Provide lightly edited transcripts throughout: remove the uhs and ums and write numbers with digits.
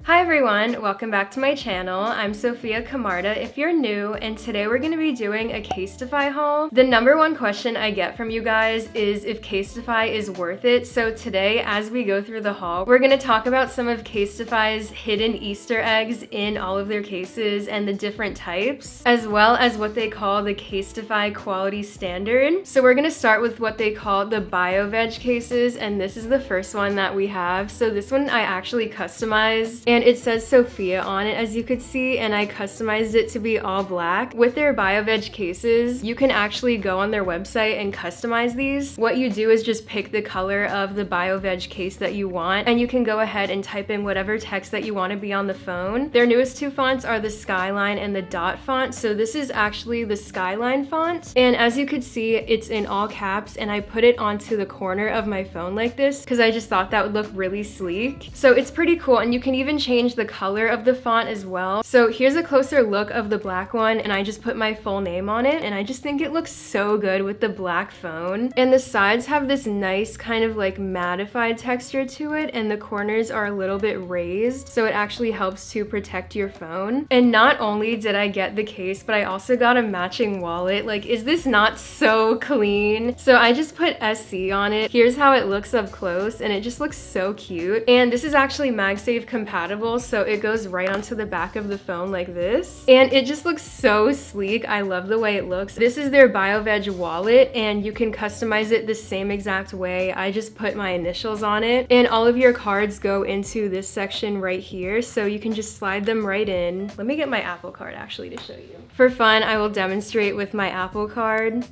Hi everyone, welcome back to my channel. I'm Sophia Camarda if you're new, and today we're going to be doing a CASETiFY haul. The number one question I get from you guys is if CASETiFY is worth it. So today, as we go through the haul, we're going to talk about some of CASETiFY's hidden Easter eggs in all of their cases and the different types, as well as what they call the CASETiFY quality standard. So we're going to start with what they call the bioveg cases, and this is the first one that we have. So this one I actually customized, and it says Sophia on it, as you could see, and I customized it to be all black. With their bioveg cases, you can actually go on their website and customize these. What you do is just pick the color of the bioveg case that you want, and you can go ahead and type in whatever text that you want to be on the phone. Their newest two fonts are the Skyline and the Dot font. So this is actually the Skyline font, and as you could see, it's in all caps, and I put it onto the corner of my phone like this because I just thought that would look really sleek. So it's pretty cool, and you can even change the color of the font as well. So here's a closer look of the black one, and I just put my full name on it, and I just think it looks so good with the black phone. And the sides have this nice kind of like mattified texture to it, and the corners are a little bit raised, so it actually helps to protect your phone. And not only did I get the case, but I also got a matching wallet. Like, is this not so clean? So I just put SC on it. Here's how it looks up close, and it just looks so cute. And this is actually MagSafe compatible, so it goes right onto the back of the phone like this, and it just looks so sleek. I love the way it looks. This is their bioveg wallet, and you can customize it the same exact way. I just put my initials on it, and all of your cards go into this section right here, so you can just slide them right in. Let me get my Apple card actually to show you. For fun, I will demonstrate with my Apple card.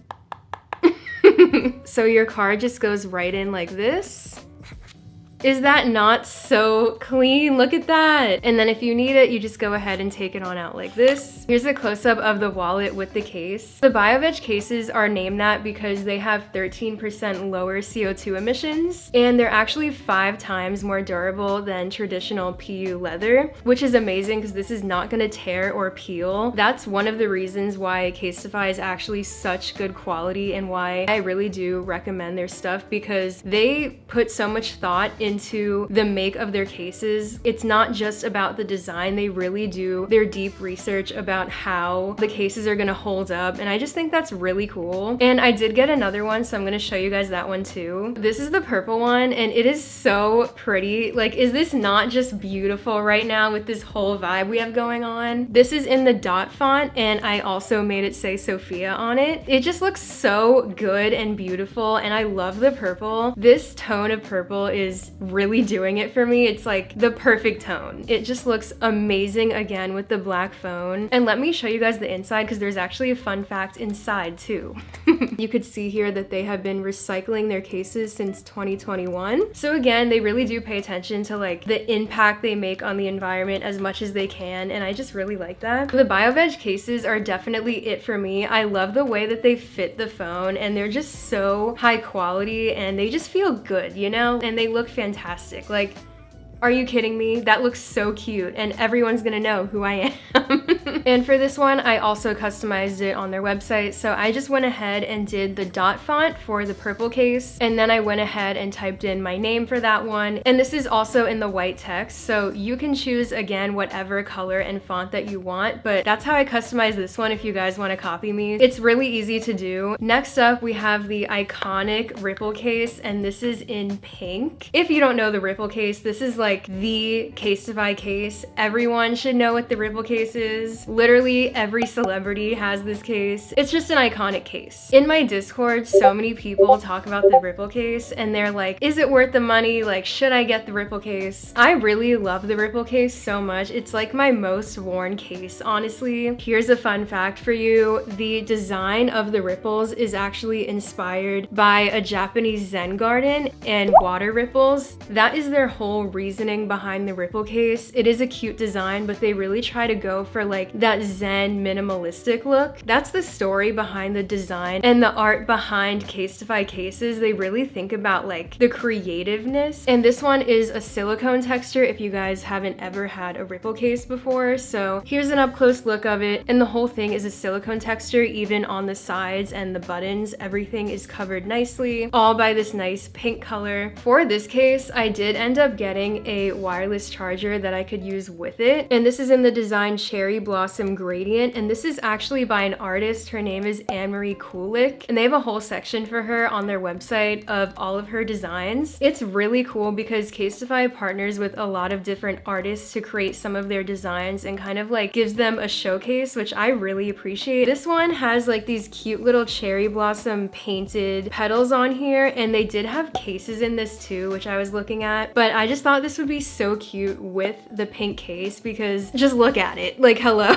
So your card just goes right in like this. Is that not so clean? Look at that. And then if you need it, you just go ahead and take it on out like this. Here's a close-up of the wallet with the case. The bioveg cases are named that because they have 13% lower CO2 emissions, and they're actually 5 times more durable than traditional PU leather, which is amazing because this is not gonna tear or peel. That's one of the reasons why CASETiFY is actually such good quality and why I really do recommend their stuff, because they put so much thought into the make of their cases. It's not just about the design. They really do their deep research about how the cases are gonna hold up, and I just think that's really cool. And I did get another one, so I'm gonna show you guys that one too. This is the purple one, and it is so pretty. Like, is this not just beautiful right now with this whole vibe we have going on? This is in the Dot font, and I also made it say Sophia on it. It just looks so good and beautiful, and I love the purple. This tone of purple is really doing it for me. It's like the perfect tone. It just looks amazing again with the black phone. And let me show you guys the inside, because there's actually a fun fact inside too. You could see here that they have been recycling their cases since 2021. So again, they really do pay attention to like the impact they make on the environment as much as they can, and I just really like that. The bioveg cases are definitely it for me. I love the way that they fit the phone, and they're just so high quality, and they just feel good, you know? And they look fantastic. Like, are you kidding me? That looks so cute, and everyone's gonna know who I am. And for this one, I also customized it on their website. So I just went ahead and did the Dot font for the purple case, and then I went ahead and typed in my name for that one. And this is also in the white text, so you can choose, again, whatever color and font that you want, but that's how I customized this one if you guys wanna copy me. It's really easy to do. Next up, we have the iconic Ripple case, and this is in pink. If you don't know the Ripple case, this is like the CASETiFY case. Everyone should know what the Ripple case is. Literally every celebrity has this case. It's just an iconic case. In my Discord, so many people talk about the Ripple case, and they're like, is it worth the money? Like, should I get the Ripple case? I really love the Ripple case so much. It's like my most worn case, honestly. Here's a fun fact for you. The design of the ripples is actually inspired by a Japanese Zen garden and water ripples. That is their whole reasoning behind the Ripple case. It is a cute design, but they really try to go for like that Zen minimalistic look. That's the story behind the design and the art behind CASETiFY cases. They really think about like the creativeness. And this one is a silicone texture if you guys haven't ever had a Ripple case before. So here's an up close look of it, and the whole thing is a silicone texture. Even on the sides and the buttons, everything is covered nicely, all by this nice pink color. For this case, I did end up getting a wireless charger that I could use with it. And this is in the design Cherry Blossom Gradient. And this is actually by an artist. Her name is Anne-Marie Kulik. And they have a whole section for her on their website of all of her designs. It's really cool because CASETiFY partners with a lot of different artists to create some of their designs and kind of like gives them a showcase, which I really appreciate. This one has like these cute little cherry blossom painted petals on here, and they did have cases in this too, which I was looking at, but I just thought this would be so cute with the pink case because just look at it, like hello.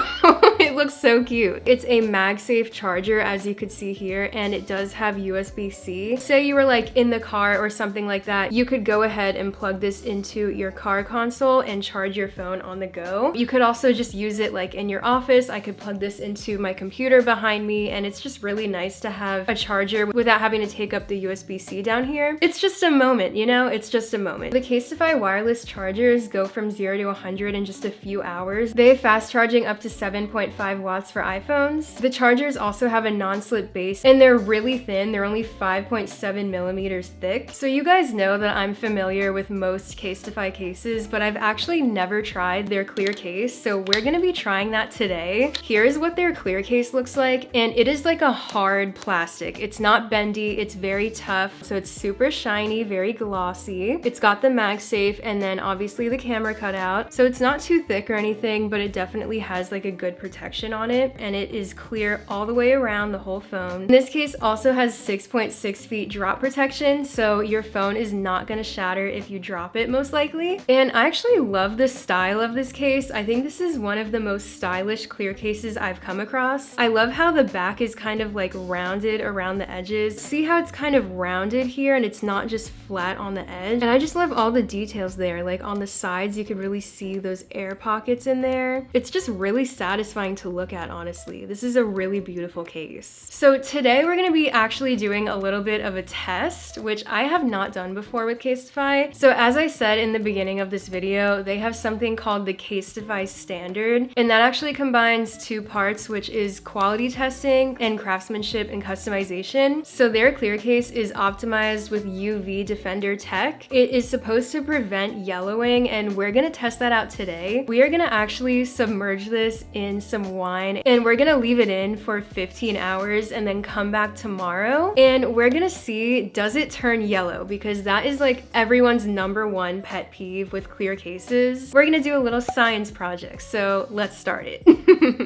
It looks so cute. It's a MagSafe charger, as you could see here, and it does have USB-C. Say you were like in the car or something like that, you could go ahead and plug this into your car console and charge your phone on the go. You could also just use it like in your office. I could plug this into my computer behind me, and it's just really nice to have a charger without having to take up the USB-C down here. It's just a moment, you know? It's just a moment. The CASETiFY wireless chargers go from 0 to 100 in just a few hours. They have fast charging up to 7.5 watts for iPhones. The chargers also have a non-slip base, and they're really thin. They're only 5.7 millimeters thick. So you guys know that I'm familiar with most CASETiFY cases, but I've actually never tried their clear case, so we're gonna be trying that today. Here's what their clear case looks like, and it is like a hard plastic. It's not bendy, it's very tough, so it's super shiny, very glossy. It's got the MagSafe and then obviously the camera cutout, so it's not too thick or anything, but it definitely has like a good protection on it, and it is clear all the way around the whole phone. This case also has 6.6 feet drop protection, so your phone is not gonna shatter if you drop it, most likely. And I actually love the style of this case. I think this is one of the most stylish clear cases I've come across. I love how the back is kind of like rounded around the edges. See how it's kind of rounded here and it's not just flat on the edge? And I just love all the details there. Like on the sides, you can really see those air pockets in there. It's just really satisfying to look at, honestly. This is a really beautiful case. So today we're gonna be actually doing a little bit of a test, which I have not done before with CASETiFY. So as I said in the beginning of this video, they have something called the CASETiFY Standard, and that actually combines two parts, which is quality testing and craftsmanship and customization. So their clear case is optimized with UV Defender tech. It is supposed to prevent yellowing, and we're gonna test that out today. We are gonna actually submerge this in some wine, and we're gonna leave it in for 15 hours and then come back tomorrow, and we're gonna see, does it turn yellow? Because that is like everyone's #1 pet peeve with clear cases. We're gonna do a little science project, so let's start it.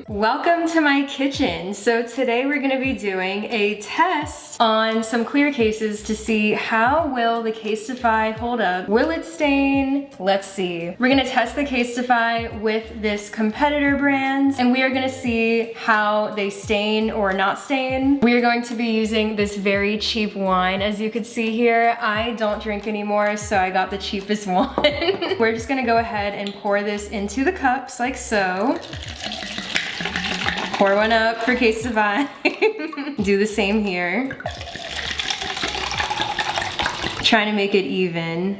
Welcome to my kitchen. So today we're gonna be doing a test on some clear cases to see how will the CASETiFY hold up. Will it stain? Let's see. We're gonna test the CASETiFY with this competitor brand, and we are gonna see how they stain or not stain. We are going to be using this very cheap wine. As you can see here, I don't drink anymore, so I got the cheapest one. We're just gonna go ahead and pour this into the cups like so. Pour one up for CASETiFY. Do the same here. Trying to make it even.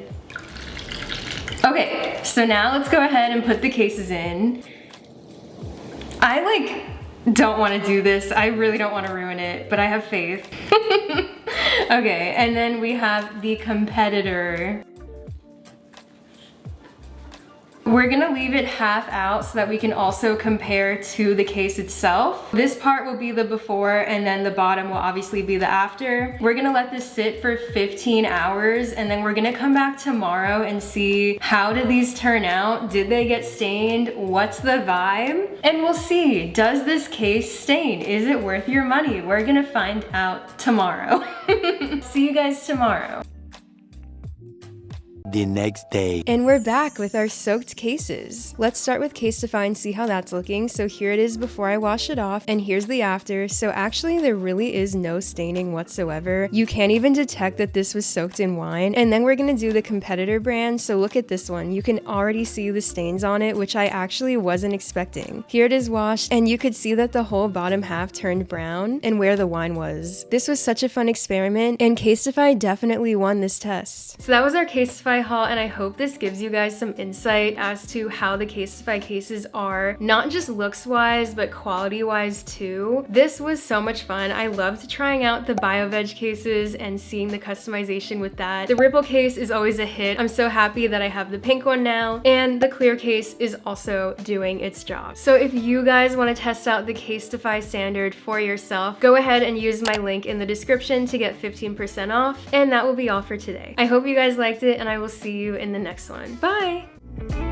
Okay, so now let's go ahead and put the cases in. I like don't want to do this. I really don't want to ruin it, but I have faith. Okay, and then we have the competitor. We're gonna leave it half out so that we can also compare to the case itself. This part will be the before, and then the bottom will obviously be the after. We're gonna let this sit for 15 hours, and then we're gonna come back tomorrow and see how did these turn out? Did they get stained? What's the vibe? And we'll see, does this case stain? Is it worth your money? We're gonna find out tomorrow. See you guys tomorrow. The next day. And we're back with our soaked cases. Let's start with CASETiFY and see how that's looking. So here it is before I wash it off, and here's the after. So actually there really is no staining whatsoever. You can't even detect that this was soaked in wine. And then we're gonna do the competitor brand. So look at this one. You can already see the stains on it, which I actually wasn't expecting. Here it is washed, and you could see that the whole bottom half turned brown and where the wine was. This was such a fun experiment, and CASETiFY definitely won this test. So that was our CASETiFY CASETiFY haul, and I hope this gives you guys some insight as to how the CASETiFY cases are, not just looks wise, but quality wise too. This was so much fun. I loved trying out the bioveg cases and seeing the customization with that. The ripple case is always a hit. I'm so happy that I have the pink one now, and the clear case is also doing its job. So if you guys want to test out the CASETiFY standard for yourself, go ahead and use my link in the description to get 15% off, and that will be all for today. I hope you guys liked it, and I will see you in the next one. Bye!